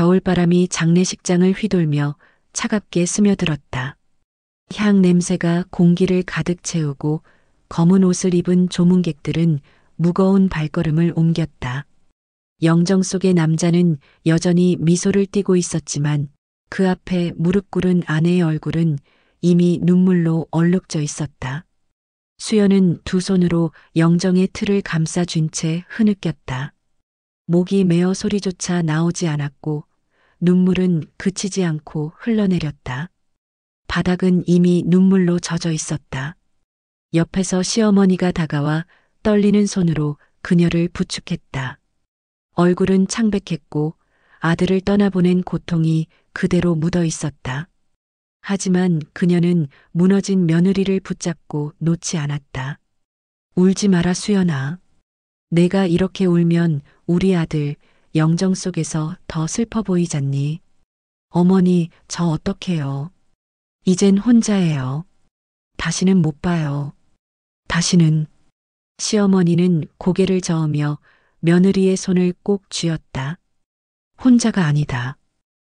겨울바람이 장례식장을 휘돌며 차갑게 스며들었다. 향 냄새가 공기를 가득 채우고 검은 옷을 입은 조문객들은 무거운 발걸음을 옮겼다. 영정 속의 남자는 여전히 미소를 띠고 있었지만 그 앞에 무릎 꿇은 아내의 얼굴은 이미 눈물로 얼룩져 있었다. 수연은 두 손으로 영정의 틀을 감싸쥔 채 흐느꼈다. 목이 메어 소리조차 나오지 않았고 눈물은 그치지 않고 흘러내렸다. 바닥은 이미 눈물로 젖어 있었다. 옆에서 시어머니가 다가와 떨리는 손으로 그녀를 부축했다. 얼굴은 창백했고 아들을 떠나보낸 고통이 그대로 묻어 있었다. 하지만 그녀는 무너진 며느리를 붙잡고 놓지 않았다. 울지 마라 수연아. 내가 이렇게 울면 우리 아들 영정 속에서 더 슬퍼 보이잖니. 어머니 저 어떡해요. 이젠 혼자예요. 다시는 못 봐요. 다시는. 시어머니는 고개를 저으며 며느리의 손을 꼭 쥐었다. 혼자가 아니다.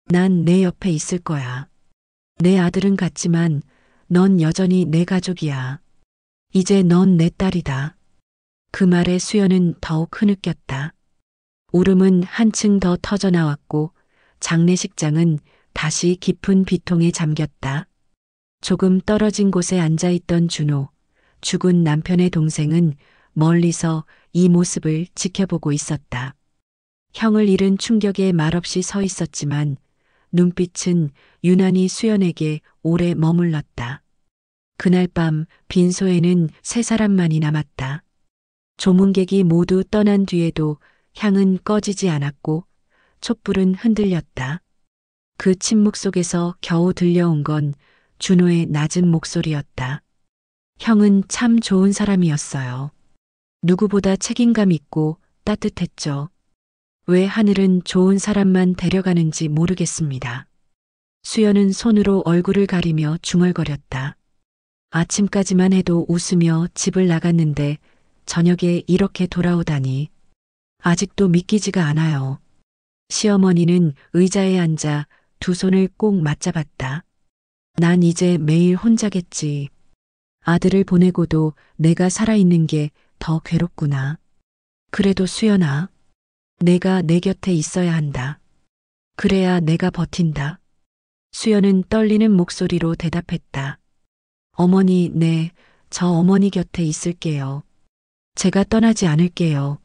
난 내 옆에 있을 거야. 내 아들은 갔지만 넌 여전히 내 가족이야. 이제 넌 내 딸이다. 그 말에 수연은 더욱 흐느꼈다. 울음은 한층 더 터져나왔고 장례식장은 다시 깊은 비통에 잠겼다. 조금 떨어진 곳에 앉아있던 준호, 죽은 남편의 동생은 멀리서 이 모습을 지켜보고 있었다. 형을 잃은 충격에 말없이 서 있었지만 눈빛은 유난히 수연에게 오래 머물렀다. 그날 밤 빈소에는 세 사람만이 남았다. 조문객이 모두 떠난 뒤에도 향은 꺼지지 않았고 촛불은 흔들렸다. 그 침묵 속에서 겨우 들려온 건 준호의 낮은 목소리였다. 형은 참 좋은 사람이었어요. 누구보다 책임감 있고 따뜻했죠. 왜 하늘은 좋은 사람만 데려가는지 모르겠습니다. 수연은 손으로 얼굴을 가리며 중얼거렸다. 아침까지만 해도 웃으며 집을 나갔는데 저녁에 이렇게 돌아오다니. 아직도 믿기지가 않아요. 시어머니는 의자에 앉아 두 손을 꼭 맞잡았다. 난 이제 매일 혼자겠지. 아들을 보내고도 내가 살아있는 게 더 괴롭구나. 그래도 수연아, 내가 내 곁에 있어야 한다. 그래야 내가 버틴다. 수연은 떨리는 목소리로 대답했다. 어머니, 네, 저 어머니 곁에 있을게요. 제가 떠나지 않을게요.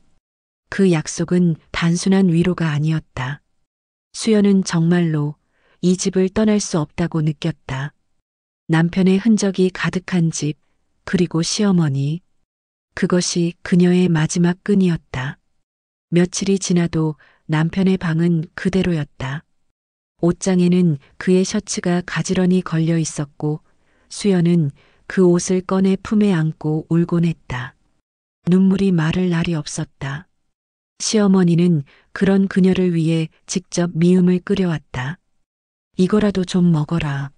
그 약속은 단순한 위로가 아니었다. 수연은 정말로 이 집을 떠날 수 없다고 느꼈다. 남편의 흔적이 가득한 집, 그리고 시어머니. 그것이 그녀의 마지막 끈이었다. 며칠이 지나도 남편의 방은 그대로였다. 옷장에는 그의 셔츠가 가지런히 걸려 있었고 수연은 그 옷을 꺼내 품에 안고 울곤 했다. 눈물이 마를 날이 없었다. 시어머니는 그런 그녀를 위해 직접 미음을 끓여왔다. 이거라도 좀 먹어라.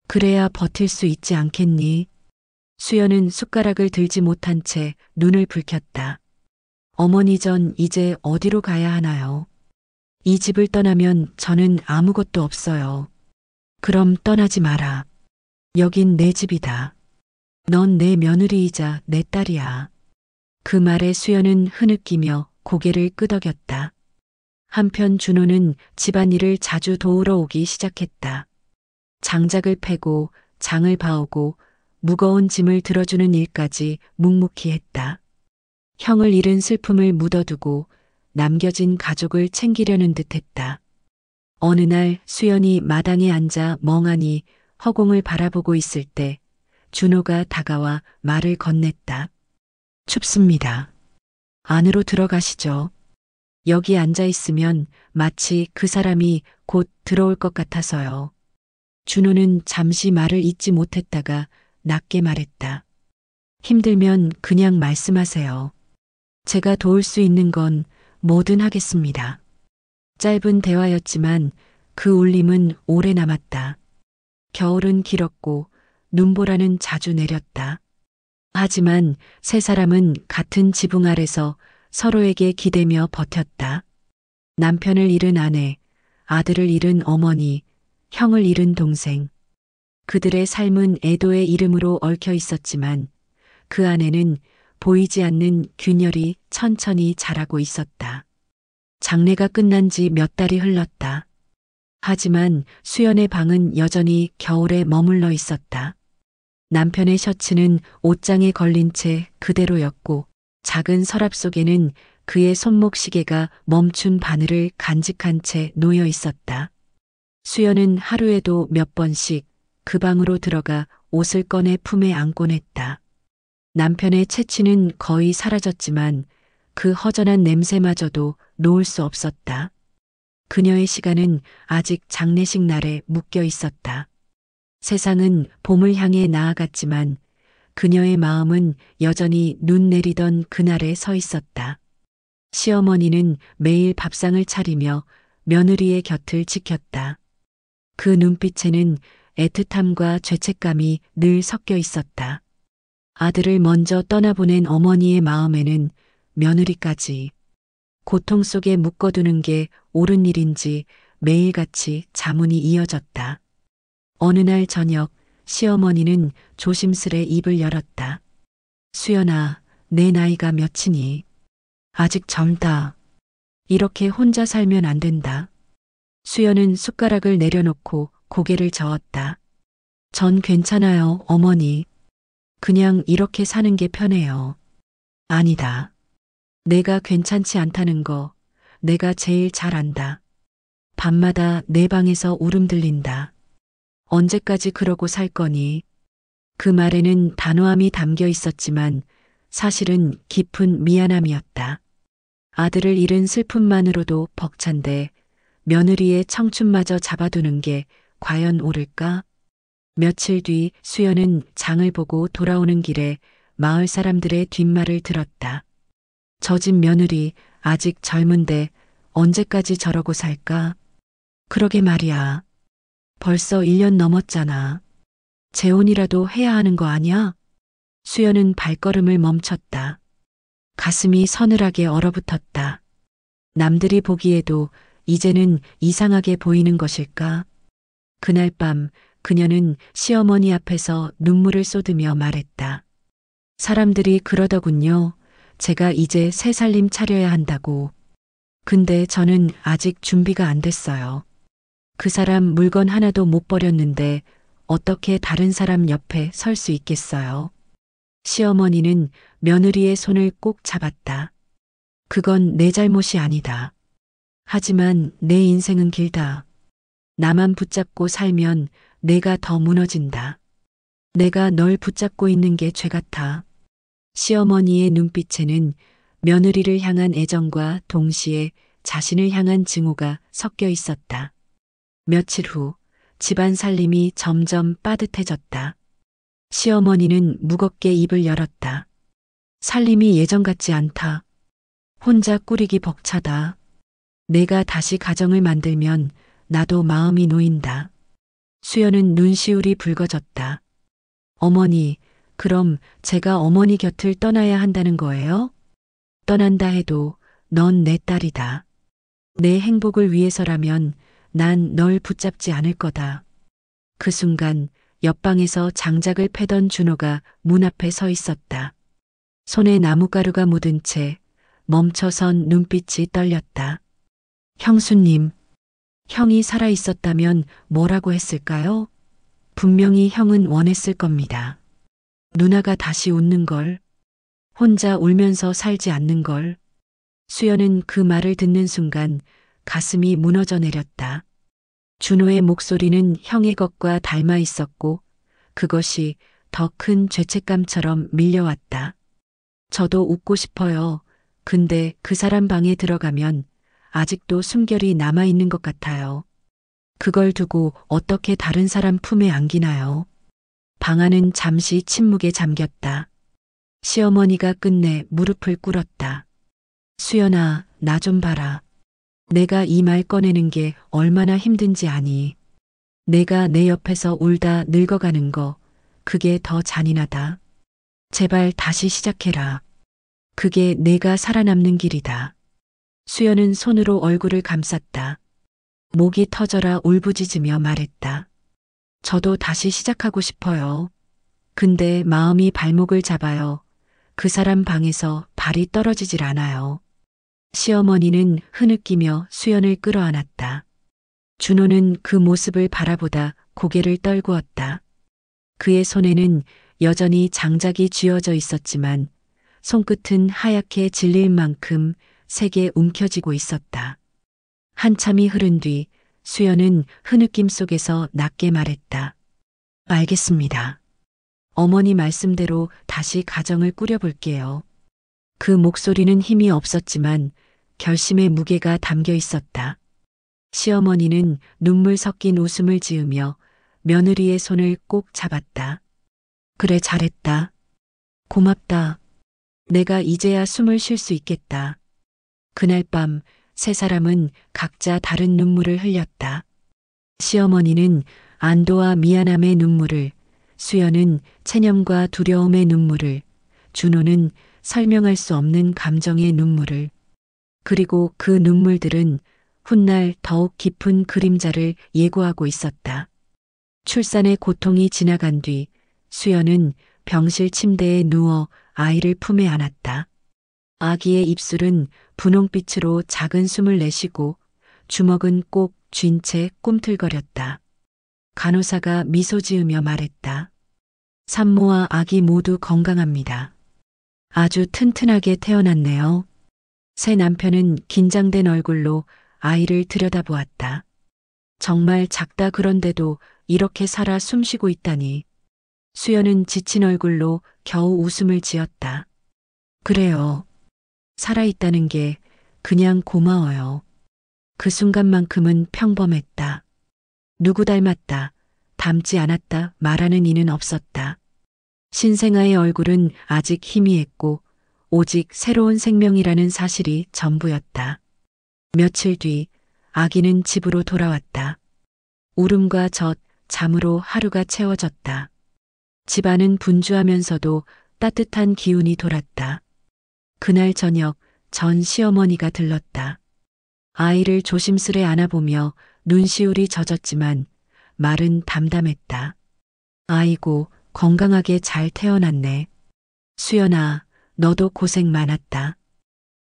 그래야 버틸 수 있지 않겠니? 수연은 숟가락을 들지 못한 채 눈을 붉혔다. 어머니 전 이제 어디로 가야 하나요? 이 집을 떠나면 저는 아무것도 없어요. 그럼 떠나지 마라. 여긴 내 집이다. 넌 내 며느리이자 내 딸이야. 그 말에 수연은 흐느끼며 고개를 끄덕였다. 한편 준호는 집안일을 자주 도우러 오기 시작했다. 장작을 패고 장을 봐오고 무거운 짐을 들어주는 일까지 묵묵히 했다. 형을 잃은 슬픔을 묻어두고 남겨진 가족을 챙기려는 듯 했다. 어느 날 수연이 마당에 앉아 멍하니 허공을 바라보고 있을 때 준호가 다가와 말을 건넸다. 춥습니다. 안으로 들어가시죠. 여기 앉아 있으면 마치 그 사람이 곧 들어올 것 같아서요. 준호는 잠시 말을 잇지 못했다가 낮게 말했다. 힘들면 그냥 말씀하세요. 제가 도울 수 있는 건 뭐든 하겠습니다. 짧은 대화였지만 그 울림은 오래 남았다. 겨울은 길었고 눈보라는 자주 내렸다. 하지만 세 사람은 같은 지붕 아래서 서로에게 기대며 버텼다. 남편을 잃은 아내, 아들을 잃은 어머니, 형을 잃은 동생. 그들의 삶은 애도의 이름으로 얽혀 있었지만 그 안에는 보이지 않는 균열이 천천히 자라고 있었다. 장례가 끝난 지 몇 달이 흘렀다. 하지만 수연의 방은 여전히 겨울에 머물러 있었다. 남편의 셔츠는 옷장에 걸린 채 그대로였고 작은 서랍 속에는 그의 손목 시계가 멈춘 바늘을 간직한 채 놓여 있었다. 수연은 하루에도 몇 번씩 그 방으로 들어가 옷을 꺼내 품에 안곤 했다. 남편의 채취는 거의 사라졌지만 그 허전한 냄새마저도 놓을 수 없었다. 그녀의 시간은 아직 장례식 날에 묶여 있었다. 세상은 봄을 향해 나아갔지만 그녀의 마음은 여전히 눈 내리던 그날에 서 있었다. 시어머니는 매일 밥상을 차리며 며느리의 곁을 지켰다. 그 눈빛에는 애틋함과 죄책감이 늘 섞여 있었다. 아들을 먼저 떠나보낸 어머니의 마음에는 며느리까지 고통 속에 묶어두는 게 옳은 일인지 매일같이 자문이 이어졌다. 어느 날 저녁 시어머니는 조심스레 입을 열었다. 수연아, 내 나이가 몇이니? 아직 젊다. 이렇게 혼자 살면 안 된다. 수연은 숟가락을 내려놓고 고개를 저었다. 전 괜찮아요, 어머니. 그냥 이렇게 사는 게 편해요. 아니다. 내가 괜찮지 않다는 거 내가 제일 잘 안다. 밤마다 내 방에서 울음 들린다. 언제까지 그러고 살 거니? 그 말에는 단호함이 담겨 있었지만 사실은 깊은 미안함이었다. 아들을 잃은 슬픔만으로도 벅찬데 며느리의 청춘마저 잡아두는 게 과연 옳을까? 며칠 뒤 수연은 장을 보고 돌아오는 길에 마을 사람들의 뒷말을 들었다. 저 집 며느리 아직 젊은데 언제까지 저러고 살까? 그러게 말이야. 벌써 1년 넘었잖아. 재혼이라도 해야 하는 거 아니야? 수연은 발걸음을 멈췄다. 가슴이 서늘하게 얼어붙었다. 남들이 보기에도 이제는 이상하게 보이는 것일까? 그날 밤 그녀는 시어머니 앞에서 눈물을 쏟으며 말했다. 사람들이 그러더군요. 제가 이제 새 살림 차려야 한다고. 근데 저는 아직 준비가 안 됐어요. 그 사람 물건 하나도 못 버렸는데 어떻게 다른 사람 옆에 설 수 있겠어요? 시어머니는 며느리의 손을 꼭 잡았다. 그건 내 잘못이 아니다. 하지만 내 인생은 길다. 나만 붙잡고 살면 내가 더 무너진다. 내가 널 붙잡고 있는 게 죄 같아. 시어머니의 눈빛에는 며느리를 향한 애정과 동시에 자신을 향한 증오가 섞여 있었다. 며칠 후 집안 살림이 점점 빠듯해졌다. 시어머니는 무겁게 입을 열었다. 살림이 예전 같지 않다. 혼자 꾸리기 벅차다. 내가 다시 가정을 만들면 나도 마음이 놓인다. 수연은 눈시울이 붉어졌다. 어머니, 그럼 제가 어머니 곁을 떠나야 한다는 거예요? 떠난다 해도 넌 내 딸이다. 내 행복을 위해서라면 난 널 붙잡지 않을 거다. 그 순간 옆방에서 장작을 패던 준호가 문 앞에 서 있었다. 손에 나뭇가루가 묻은 채 멈춰선 눈빛이 떨렸다. 형수님, 형이 살아 있었다면 뭐라고 했을까요? 분명히 형은 원했을 겁니다. 누나가 다시 웃는 걸, 혼자 울면서 살지 않는 걸. 수연은 그 말을 듣는 순간 가슴이 무너져 내렸다. 준호의 목소리는 형의 것과 닮아 있었고 그것이 더 큰 죄책감처럼 밀려왔다. 저도 웃고 싶어요. 근데 그 사람 방에 들어가면 아직도 숨결이 남아있는 것 같아요. 그걸 두고 어떻게 다른 사람 품에 안기나요? 방 안은 잠시 침묵에 잠겼다. 시어머니가 끝내 무릎을 꿇었다. 수연아, 나 좀 봐라. 내가 이 말 꺼내는 게 얼마나 힘든지 아니. 내가 내 옆에서 울다 늙어가는 거, 그게 더 잔인하다. 제발 다시 시작해라. 그게 내가 살아남는 길이다. 수연은 손으로 얼굴을 감쌌다. 목이 터져라 울부짖으며 말했다. 저도 다시 시작하고 싶어요. 근데 마음이 발목을 잡아요. 그 사람 방에서 발이 떨어지질 않아요. 시어머니는 흐느끼며 수연을 끌어안았다. 준호는 그 모습을 바라보다 고개를 떨구었다. 그의 손에는 여전히 장작이 쥐어져 있었지만 손끝은 하얗게 질릴 만큼 세게 움켜쥐고 있었다. 한참이 흐른 뒤 수연은 흐느낌 속에서 낮게 말했다. 알겠습니다. 어머니 말씀대로 다시 가정을 꾸려볼게요. 그 목소리는 힘이 없었지만 결심의 무게가 담겨 있었다. 시어머니는 눈물 섞인 웃음을 지으며 며느리의 손을 꼭 잡았다. 그래, 잘했다. 고맙다. 내가 이제야 숨을 쉴 수 있겠다. 그날 밤 세 사람은 각자 다른 눈물을 흘렸다. 시어머니는 안도와 미안함의 눈물을, 수연은 체념과 두려움의 눈물을, 준호는 설명할 수 없는 감정의 눈물을. 그리고 그 눈물들은 훗날 더욱 깊은 그림자를 예고하고 있었다. 출산의 고통이 지나간 뒤 수연은 병실 침대에 누워 아이를 품에 안았다. 아기의 입술은 분홍빛으로 작은 숨을 내쉬고 주먹은 꼭 쥔 채 꿈틀거렸다. 간호사가 미소 지으며 말했다. 산모와 아기 모두 건강합니다. 아주 튼튼하게 태어났네요. 새 남편은 긴장된 얼굴로 아이를 들여다보았다. 정말 작다 그런데도 이렇게 살아 숨쉬고 있다니. 수연은 지친 얼굴로 겨우 웃음을 지었다. 그래요. 살아있다는 게 그냥 고마워요. 그 순간만큼은 평범했다. 누구 닮았다, 닮지 않았다 말하는 이는 없었다. 신생아의 얼굴은 아직 희미했고 오직 새로운 생명이라는 사실이 전부였다. 며칠 뒤 아기는 집으로 돌아왔다. 울음과 젖, 잠으로 하루가 채워졌다. 집안은 분주하면서도 따뜻한 기운이 돌았다. 그날 저녁 전 시어머니가 들렀다. 아이를 조심스레 안아보며 눈시울이 젖었지만 말은 담담했다. 아이고, 건강하게 잘 태어났네. 수연아, 너도 고생 많았다.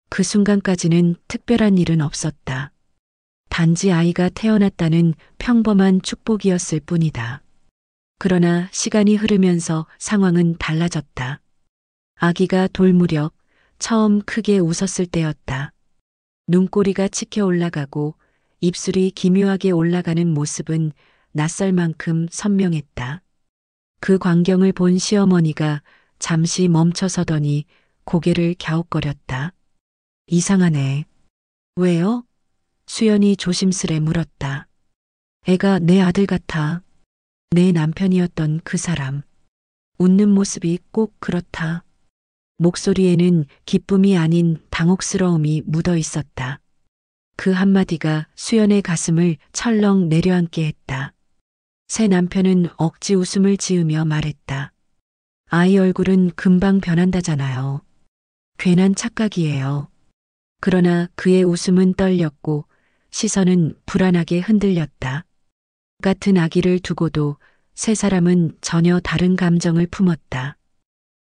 그 순간까지는 특별한 일은 없었다. 단지 아이가 태어났다는 평범한 축복이었을 뿐이다. 그러나 시간이 흐르면서 상황은 달라졌다. 아기가 돌 무렵 처음 크게 웃었을 때였다. 눈꼬리가 치켜 올라가고 입술이 기묘하게 올라가는 모습은 낯설 만큼 선명했다. 그 광경을 본 시어머니가 잠시 멈춰서더니 고개를 갸웃거렸다. 이상하네. 왜요? 수연이 조심스레 물었다. 애가 내 아들 같아. 내 남편이었던 그 사람. 웃는 모습이 꼭 그렇다. 목소리에는 기쁨이 아닌 당혹스러움이 묻어 있었다. 그 한마디가 수연의 가슴을 철렁 내려앉게 했다. 새 남편은 억지 웃음을 지으며 말했다. 아이 얼굴은 금방 변한다잖아요. 괜한 착각이에요. 그러나 그의 웃음은 떨렸고 시선은 불안하게 흔들렸다. 같은 아기를 두고도 세 사람은 전혀 다른 감정을 품었다.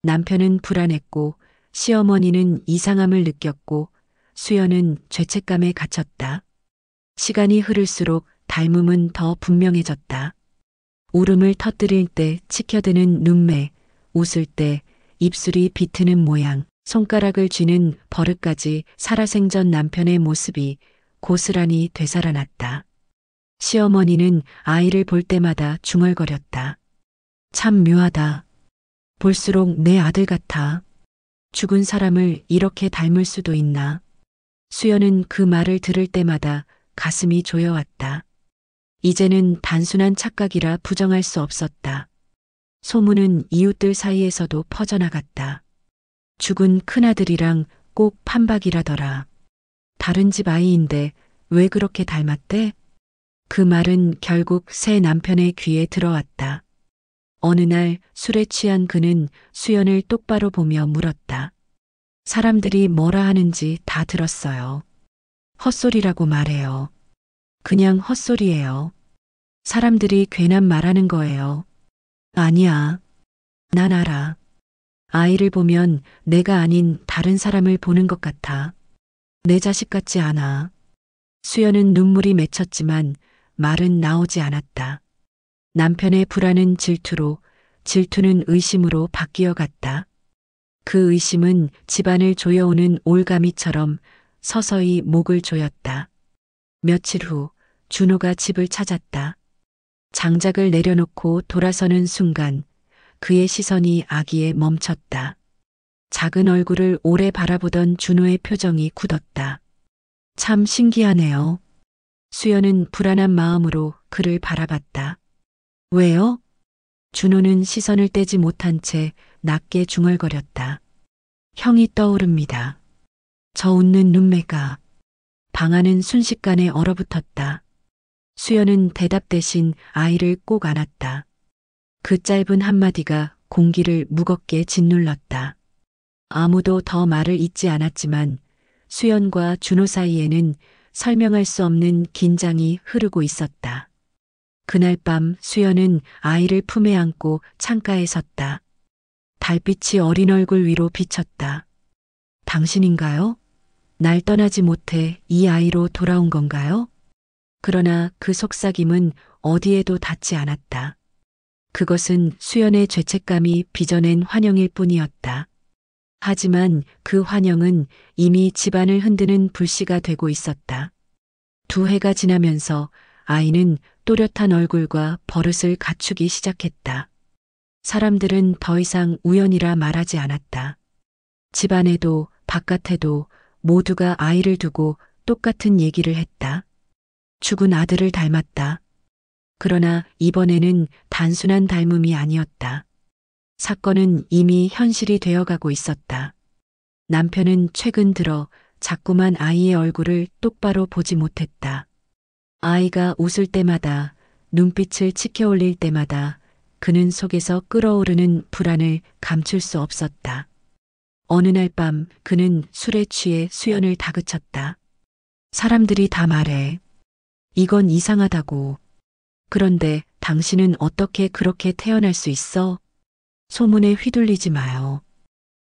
남편은 불안했고 시어머니는 이상함을 느꼈고 수연은 죄책감에 갇혔다. 시간이 흐를수록 닮음은 더 분명해졌다. 울음을 터뜨릴 때 치켜드는 눈매, 웃을 때 입술이 비트는 모양, 손가락을 쥐는 버릇까지 살아생전 남편의 모습이 고스란히 되살아났다. 시어머니는 아이를 볼 때마다 중얼거렸다. 참 묘하다. 볼수록 내 아들 같아. 죽은 사람을 이렇게 닮을 수도 있나. 수연은 그 말을 들을 때마다 가슴이 조여왔다. 이제는 단순한 착각이라 부정할 수 없었다. 소문은 이웃들 사이에서도 퍼져나갔다. 죽은 큰아들이랑 꼭 판박이라더라. 다른 집 아이인데 왜 그렇게 닮았대? 그 말은 결국 새 남편의 귀에 들어왔다. 어느 날 술에 취한 그는 수연을 똑바로 보며 물었다. 사람들이 뭐라 하는지 다 들었어요. 헛소리라고 말해요. 그냥 헛소리예요. 사람들이 괜한 말하는 거예요. 아니야. 난 알아. 아이를 보면 내가 아닌 다른 사람을 보는 것 같아. 내 자식 같지 않아. 수연은 눈물이 맺혔지만 말은 나오지 않았다. 남편의 불안은 질투로, 질투는 의심으로 바뀌어 갔다. 그 의심은 집안을 조여오는 올가미처럼 서서히 목을 조였다. 며칠 후 준호가 집을 찾았다. 장작을 내려놓고 돌아서는 순간 그의 시선이 아기에 멈췄다. 작은 얼굴을 오래 바라보던 준호의 표정이 굳었다. 참 신기하네요. 수연은 불안한 마음으로 그를 바라봤다. 왜요? 준호는 시선을 떼지 못한 채 낮게 중얼거렸다. 형이 떠오릅니다. 저 웃는 눈매가. 방안은 순식간에 얼어붙었다. 수연은 대답 대신 아이를 꼭 안았다. 그 짧은 한마디가 공기를 무겁게 짓눌렀다. 아무도 더 말을 잇지 않았지만 수연과 준호 사이에는 설명할 수 없는 긴장이 흐르고 있었다. 그날 밤 수연은 아이를 품에 안고 창가에 섰다. 달빛이 어린 얼굴 위로 비쳤다. 당신인가요? 날 떠나지 못해 이 아이로 돌아온 건가요? 그러나 그 속삭임은 어디에도 닿지 않았다. 그것은 수연의 죄책감이 빚어낸 환영일 뿐이었다. 하지만 그 환영은 이미 집안을 흔드는 불씨가 되고 있었다. 2해가 지나면서 아이는 또렷한 얼굴과 버릇을 갖추기 시작했다. 사람들은 더 이상 우연이라 말하지 않았다. 집안에도 바깥에도 모두가 아이를 두고 똑같은 얘기를 했다. 죽은 아들을 닮았다. 그러나 이번에는 단순한 닮음이 아니었다. 사건은 이미 현실이 되어가고 있었다. 남편은 최근 들어 자꾸만 아이의 얼굴을 똑바로 보지 못했다. 아이가 웃을 때마다, 눈빛을 치켜올릴 때마다 그는 속에서 끓어오르는 불안을 감출 수 없었다. 어느 날 밤 그는 술에 취해 수연을 다그쳤다. 사람들이 다 말해. 이건 이상하다고. 그런데 당신은 어떻게 그렇게 태어날 수 있어? 소문에 휘둘리지 마요.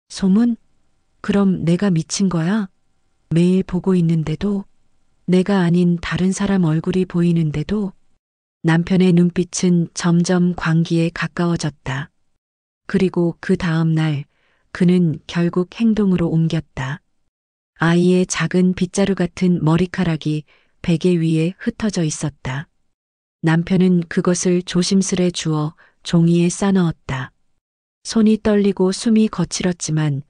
소문? 그럼 내가 미친 거야? 매일 보고 있는데도, 내가 아닌 다른 사람 얼굴이 보이는데도. 남편의 눈빛은 점점 광기에 가까워졌다. 그리고 그 다음 날 그는 결국 행동으로 옮겼다. 아이의 작은 빗자루 같은 머리카락이 베개 위에 흩어져 있었다. 남편은 그것을 조심스레 주워 종이에 싸넣었다. 손이 떨리고 숨이 거칠었지만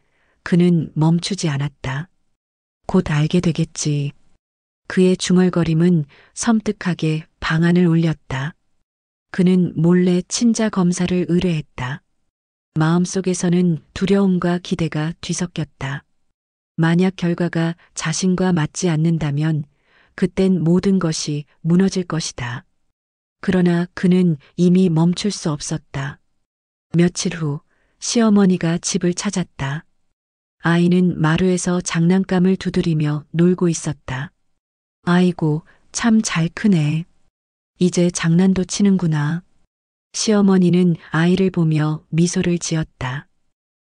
그는 멈추지 않았다. 곧 알게 되겠지. 그의 중얼거림은 섬뜩하게 방안을 울렸다. 그는 몰래 친자 검사를 의뢰했다. 마음속에서는 두려움과 기대가 뒤섞였다. 만약 결과가 자신과 맞지 않는다면 그땐 모든 것이 무너질 것이다. 그러나 그는 이미 멈출 수 없었다. 며칠 후 시어머니가 집을 찾았다. 아이는 마루에서 장난감을 두드리며 놀고 있었다. 아이고, 참 잘 크네. 이제 장난도 치는구나. 시어머니는 아이를 보며 미소를 지었다.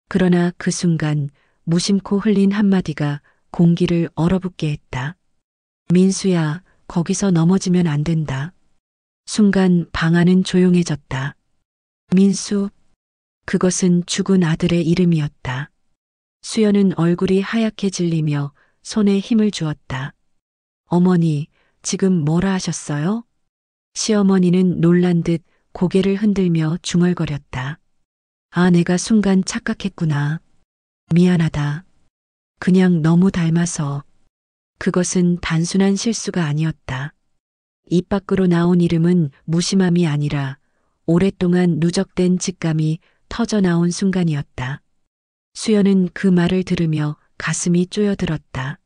그러나 그 순간 무심코 흘린 한마디가 공기를 얼어붙게 했다. 민수야, 거기서 넘어지면 안 된다. 순간 방 안은 조용해졌다. 민수, 그것은 죽은 아들의 이름이었다. 수연은 얼굴이 하얗게 질리며 손에 힘을 주었다. 어머니, 지금 뭐라 하셨어요? 시어머니는 놀란 듯 고개를 흔들며 중얼거렸다. 아, 내가 순간 착각했구나. 미안하다. 그냥 너무 닮아서. 그것은 단순한 실수가 아니었다. 입 밖으로 나온 이름은 무심함이 아니라 오랫동안 누적된 직감이 터져나온 순간이었다. 수연은 그 말을 들으며 가슴이 쪼여들었다.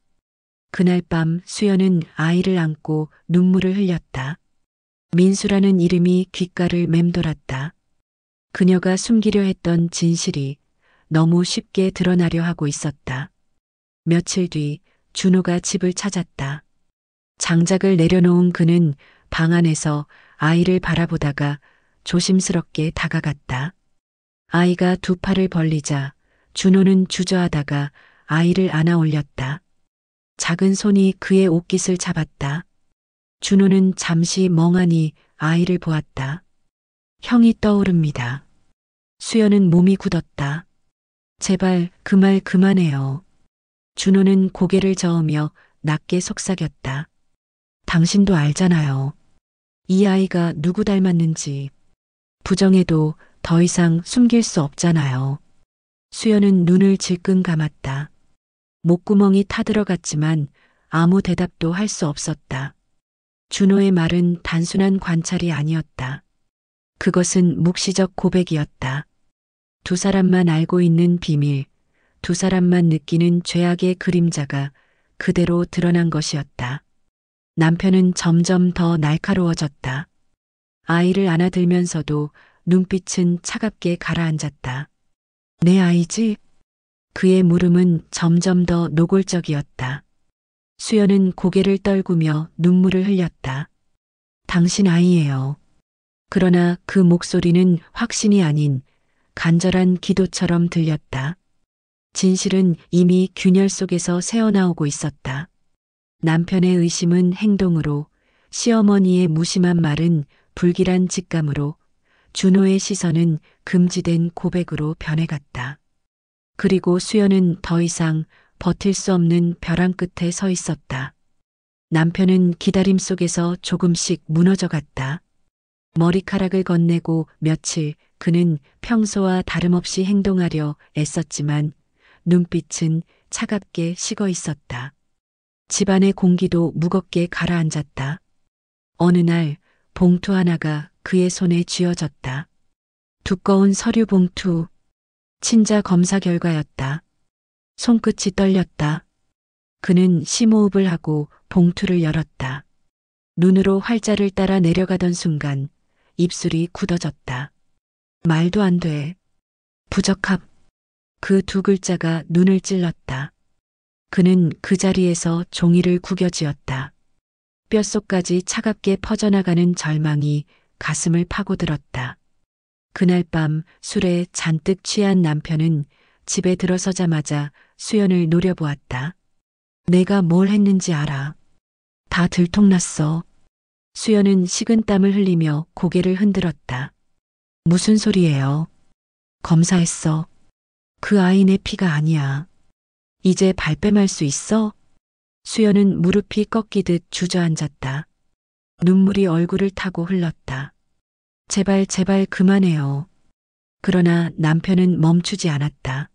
그날 밤 수연은 아이를 안고 눈물을 흘렸다. 민수라는 이름이 귓가를 맴돌았다. 그녀가 숨기려 했던 진실이 너무 쉽게 드러나려 하고 있었다. 며칠 뒤 준호가 집을 찾았다. 장작을 내려놓은 그는 방 안에서 아이를 바라보다가 조심스럽게 다가갔다. 아이가 두 팔을 벌리자 준호는 주저하다가 아이를 안아 올렸다. 작은 손이 그의 옷깃을 잡았다. 준호는 잠시 멍하니 아이를 보았다. 형이 떠오릅니다. 수연은 몸이 굳었다. 제발 그 말 그만해요. 준호는 고개를 저으며 낮게 속삭였다. 당신도 알잖아요. 이 아이가 누구 닮았는지. 부정해도 더 이상 숨길 수 없잖아요. 수연은 눈을 질끈 감았다. 목구멍이 타들어갔지만 아무 대답도 할 수 없었다. 준호의 말은 단순한 관찰이 아니었다. 그것은 묵시적 고백이었다. 두 사람만 알고 있는 비밀, 두 사람만 느끼는 죄악의 그림자가 그대로 드러난 것이었다. 남편은 점점 더 날카로워졌다. 아이를 안아들면서도 눈빛은 차갑게 가라앉았다. 내 아이지? 그의 물음은 점점 더 노골적이었다. 수연은 고개를 떨구며 눈물을 흘렸다. 당신 아이예요. 그러나 그 목소리는 확신이 아닌 간절한 기도처럼 들렸다. 진실은 이미 균열 속에서 새어나오고 있었다. 남편의 의심은 행동으로, 시어머니의 무심한 말은 불길한 직감으로, 준호의 시선은 금지된 고백으로 변해갔다. 그리고 수연은 더 이상 버틸 수 없는 벼랑 끝에 서 있었다. 남편은 기다림 속에서 조금씩 무너져갔다. 머리카락을 건네고 며칠 그는 평소와 다름없이 행동하려 애썼지만 눈빛은 차갑게 식어 있었다. 집안의 공기도 무겁게 가라앉았다. 어느 날 봉투 하나가 그의 손에 쥐어졌다. 두꺼운 서류 봉투, 친자 검사 결과였다. 손끝이 떨렸다. 그는 심호흡을 하고 봉투를 열었다. 눈으로 활자를 따라 내려가던 순간 입술이 굳어졌다. 말도 안 돼. 부적합. 그 두 글자가 눈을 찔렀다. 그는 그 자리에서 종이를 구겨쥐었다. 뼛속까지 차갑게 퍼져나가는 절망이 가슴을 파고들었다. 그날 밤 술에 잔뜩 취한 남편은 집에 들어서자마자 수연을 노려보았다. 내가 뭘 했는지 알아. 다 들통났어. 수연은 식은땀을 흘리며 고개를 흔들었다. 무슨 소리예요? 검사했어. 그 아이 내 피가 아니야. 이제 발뺌할 수 있어? 수연은 무릎이 꺾이듯 주저앉았다. 눈물이 얼굴을 타고 흘렀다. 제발 제발 그만해요. 그러나 남편은 멈추지 않았다.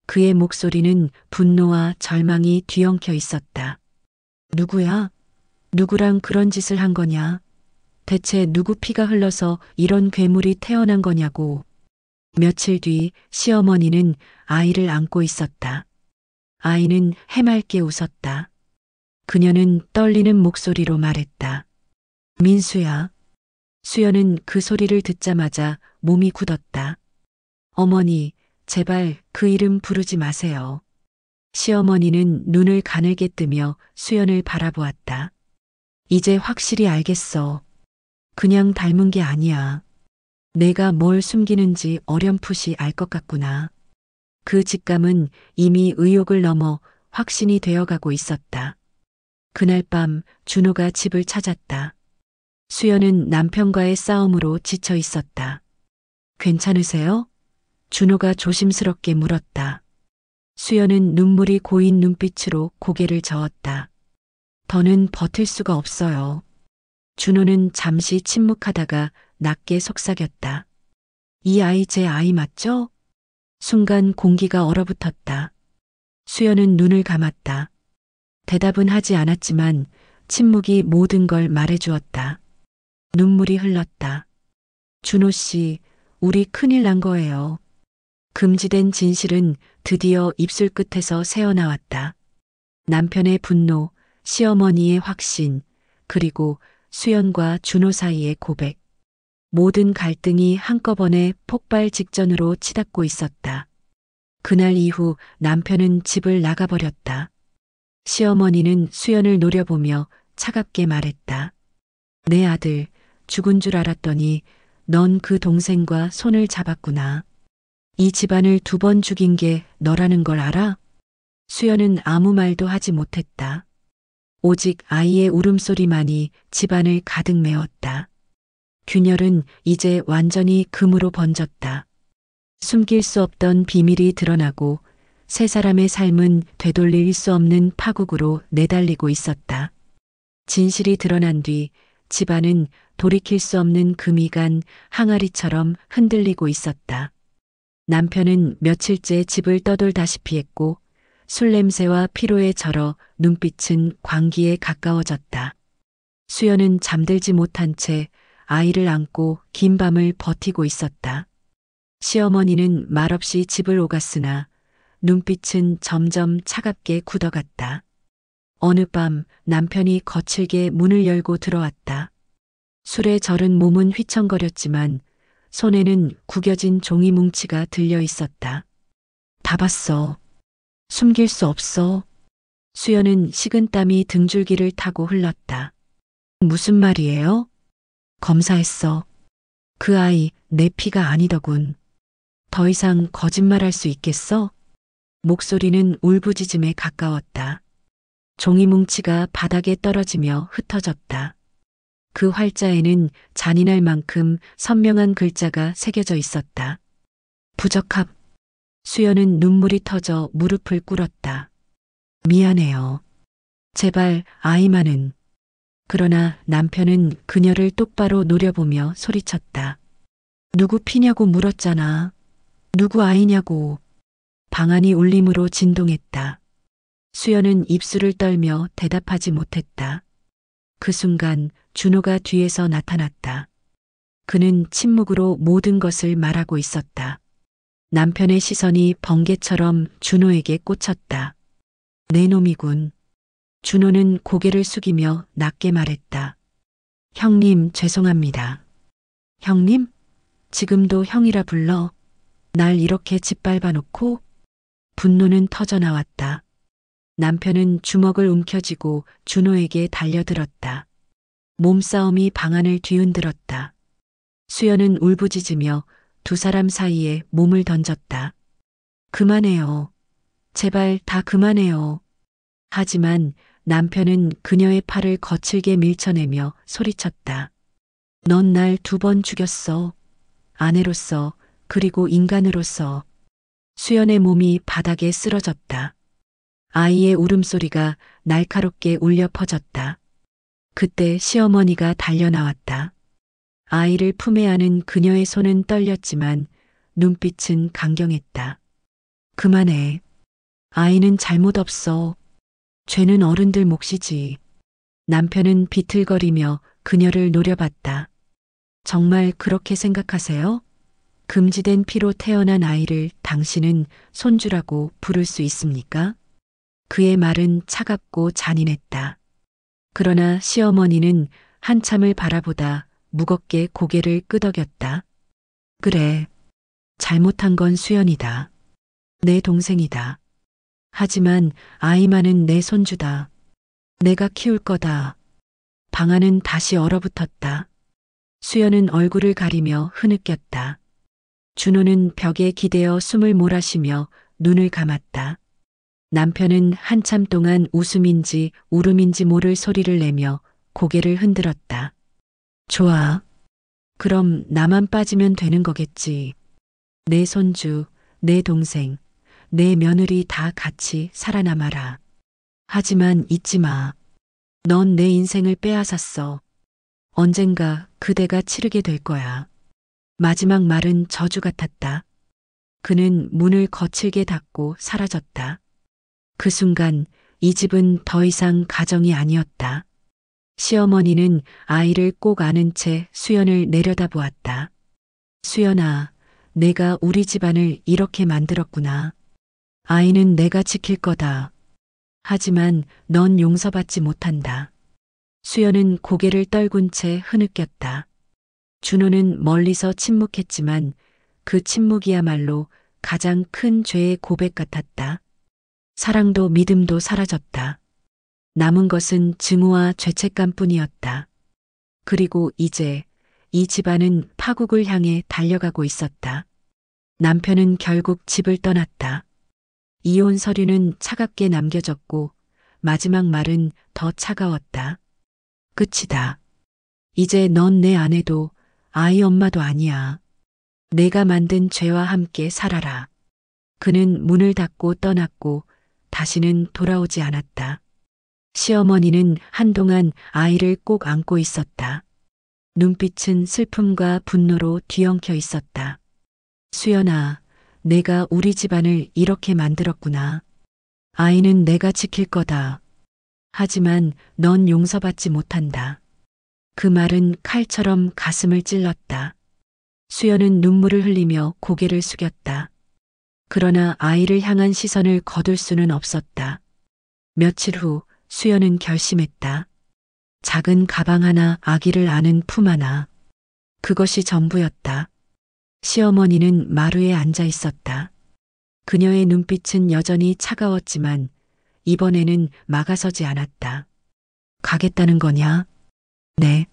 그의 목소리는 분노와 절망이 뒤엉켜 있었다. 누구야? 누구랑 그런 짓을 한 거냐? 대체 누구 피가 흘러서 이런 괴물이 태어난 거냐고. 며칠 뒤 시어머니는 아이를 안고 있었다. 아이는 해맑게 웃었다. 그녀는 떨리는 목소리로 말했다. 민수야. 수연은 그 소리를 듣자마자 몸이 굳었다. 어머니, 제발 그 이름 부르지 마세요. 시어머니는 눈을 가늘게 뜨며 수연을 바라보았다. 이제 확실히 알겠어. 그냥 닮은 게 아니야. 내가 뭘 숨기는지 어렴풋이 알 것 같구나. 그 직감은 이미 의욕을 넘어 확신이 되어가고 있었다. 그날 밤 준호가 집을 찾았다. 수연은 남편과의 싸움으로 지쳐 있었다. 괜찮으세요? 준호가 조심스럽게 물었다. 수연은 눈물이 고인 눈빛으로 고개를 저었다. 더는 버틸 수가 없어요. 준호는 잠시 침묵하다가 낮게 속삭였다. 이 아이 제 아이 맞죠? 순간 공기가 얼어붙었다. 수연은 눈을 감았다. 대답은 하지 않았지만 침묵이 모든 걸 말해주었다. 눈물이 흘렀다. 준호 씨, 우리 큰일 난 거예요. 금지된 진실은 드디어 입술 끝에서 새어나왔다. 남편의 분노, 시어머니의 확신, 그리고 수연과 준호 사이의 고백. 모든 갈등이 한꺼번에 폭발 직전으로 치닫고 있었다. 그날 이후 남편은 집을 나가버렸다. 시어머니는 수연을 노려보며 차갑게 말했다. 내 아들, 죽은 줄 알았더니 넌 그 동생과 손을 잡았구나. 이 집안을 2번 죽인 게 너라는 걸 알아? 수연은 아무 말도 하지 못했다. 오직 아이의 울음소리만이 집안을 가득 메웠다. 균열은 이제 완전히 금으로 번졌다. 숨길 수 없던 비밀이 드러나고 세 사람의 삶은 되돌릴 수 없는 파국으로 내달리고 있었다. 진실이 드러난 뒤 집안은 돌이킬 수 없는 금이 간 항아리처럼 흔들리고 있었다. 남편은 며칠째 집을 떠돌다시피 했고 술 냄새와 피로에 절어 눈빛은 광기에 가까워졌다. 수연은 잠들지 못한 채 아이를 안고 긴 밤을 버티고 있었다. 시어머니는 말없이 집을 오갔으나 눈빛은 점점 차갑게 굳어갔다. 어느 밤 남편이 거칠게 문을 열고 들어왔다. 술에 절은 몸은 휘청거렸지만 손에는 구겨진 종이 뭉치가 들려 있었다. 다 봤어. 숨길 수 없어. 수연은 식은땀이 등줄기를 타고 흘렀다. 무슨 말이에요? 검사했어. 그 아이 내 피가 아니더군. 더 이상 거짓말할 수 있겠어? 목소리는 울부짖음에 가까웠다. 종이 뭉치가 바닥에 떨어지며 흩어졌다. 그 활자에는 잔인할 만큼 선명한 글자가 새겨져 있었다. 부적합. 수연은 눈물이 터져 무릎을 꿇었다. 미안해요. 제발 아이만은. 그러나 남편은 그녀를 똑바로 노려보며 소리쳤다. 누구 피냐고 물었잖아. 누구 아이냐고. 방안이 울림으로 진동했다. 수연은 입술을 떨며 대답하지 못했다. 그 순간 준호가 뒤에서 나타났다. 그는 침묵으로 모든 것을 말하고 있었다. 남편의 시선이 번개처럼 준호에게 꽂혔다. 내 놈이군. 준호는 고개를 숙이며 낮게 말했다. 형님, 죄송합니다. 형님? 지금도 형이라 불러. 날 이렇게 짓밟아 놓고? 분노는 터져나왔다. 남편은 주먹을 움켜쥐고 준호에게 달려들었다. 몸싸움이 방안을 뒤흔들었다. 수연은 울부짖으며 2사람 사이에 몸을 던졌다. 그만해요. 제발 다 그만해요. 하지만 남편은 그녀의 팔을 거칠게 밀쳐내며 소리쳤다. 넌 날 2번 죽였어. 아내로서 그리고 인간으로서. 수연의 몸이 바닥에 쓰러졌다. 아이의 울음소리가 날카롭게 울려 퍼졌다. 그때 시어머니가 달려나왔다. 아이를 품에 안은 그녀의 손은 떨렸지만 눈빛은 강경했다. 그만해. 아이는 잘못 없어. 죄는 어른들 몫이지. 남편은 비틀거리며 그녀를 노려봤다. 정말 그렇게 생각하세요? 금지된 피로 태어난 아이를 당신은 손주라고 부를 수 있습니까? 그의 말은 차갑고 잔인했다. 그러나 시어머니는 한참을 바라보다 무겁게 고개를 끄덕였다. 그래. 잘못한 건 수연이다. 내 동생이다. 하지만 아이만은 내 손주다. 내가 키울 거다. 방안은 다시 얼어붙었다. 수연은 얼굴을 가리며 흐느꼈다. 준호는 벽에 기대어 숨을 몰아쉬며 눈을 감았다. 남편은 한참 동안 웃음인지 울음인지 모를 소리를 내며 고개를 흔들었다. 좋아. 그럼 나만 빠지면 되는 거겠지. 내 손주, 내 동생, 내 며느리 다 같이 살아남아라. 하지만 잊지 마. 넌 내 인생을 빼앗았어. 언젠가 그대가 치르게 될 거야. 마지막 말은 저주 같았다. 그는 문을 거칠게 닫고 사라졌다. 그 순간 이 집은 더 이상 가정이 아니었다. 시어머니는 아이를 꼭 안은 채 수연을 내려다보았다. 수연아, 내가 우리 집안을 이렇게 만들었구나. 아이는 내가 지킬 거다. 하지만 넌 용서받지 못한다. 수연은 고개를 떨군 채 흐느꼈다. 준호는 멀리서 침묵했지만 그 침묵이야말로 가장 큰 죄의 고백 같았다. 사랑도 믿음도 사라졌다. 남은 것은 증오와 죄책감뿐이었다. 그리고 이제 이 집안은 파국을 향해 달려가고 있었다. 남편은 결국 집을 떠났다. 이혼 서류는 차갑게 남겨졌고 마지막 말은 더 차가웠다. 끝이다. 이제 넌 내 아내도 아이 엄마도 아니야. 내가 만든 죄와 함께 살아라. 그는 문을 닫고 떠났고 다시는 돌아오지 않았다. 시어머니는 한동안 아이를 꼭 안고 있었다. 눈빛은 슬픔과 분노로 뒤엉켜 있었다. 수연아, 내가 우리 집안을 이렇게 만들었구나. 아이는 내가 지킬 거다. 하지만 넌 용서받지 못한다. 그 말은 칼처럼 가슴을 찔렀다. 수연은 눈물을 흘리며 고개를 숙였다. 그러나 아이를 향한 시선을 거둘 수는 없었다. 며칠 후 수연은 결심했다. 작은 가방 하나, 아기를 안은 품 하나. 그것이 전부였다. 시어머니는 마루에 앉아 있었다. 그녀의 눈빛은 여전히 차가웠지만 이번에는 막아서지 않았다. 가겠다는 거냐? 네.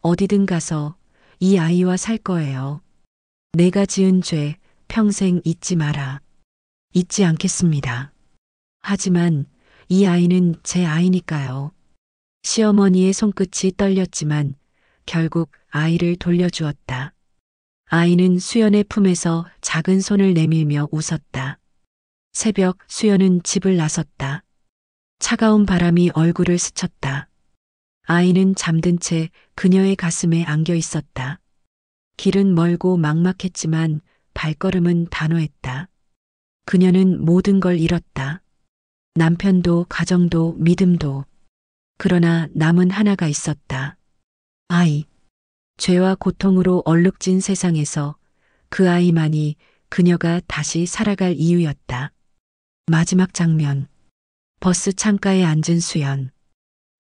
어디든 가서 이 아이와 살 거예요. 내가 지은 죄 평생 잊지 마라. 잊지 않겠습니다. 하지만 이 아이는 제 아이니까요. 시어머니의 손끝이 떨렸지만 결국 아이를 돌려주었다. 아이는 수연의 품에서 작은 손을 내밀며 웃었다. 새벽 수연은 집을 나섰다. 차가운 바람이 얼굴을 스쳤다. 아이는 잠든 채 그녀의 가슴에 안겨 있었다. 길은 멀고 막막했지만 발걸음은 단호했다. 그녀는 모든 걸 잃었다. 남편도 가정도 믿음도. 그러나 남은 하나가 있었다. 아이. 죄와 고통으로 얼룩진 세상에서 그 아이만이 그녀가 다시 살아갈 이유였다. 마지막 장면. 버스 창가에 앉은 수연.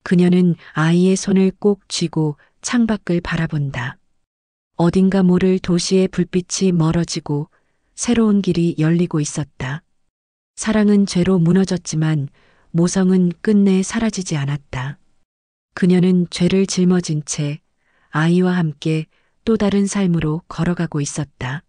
그녀는 아이의 손을 꼭 쥐고 창밖을 바라본다. 어딘가 모를 도시의 불빛이 멀어지고 새로운 길이 열리고 있었다. 사랑은 죄로 무너졌지만 모성은 끝내 사라지지 않았다. 그녀는 죄를 짊어진 채 아이와 함께 또 다른 삶으로 걸어가고 있었다.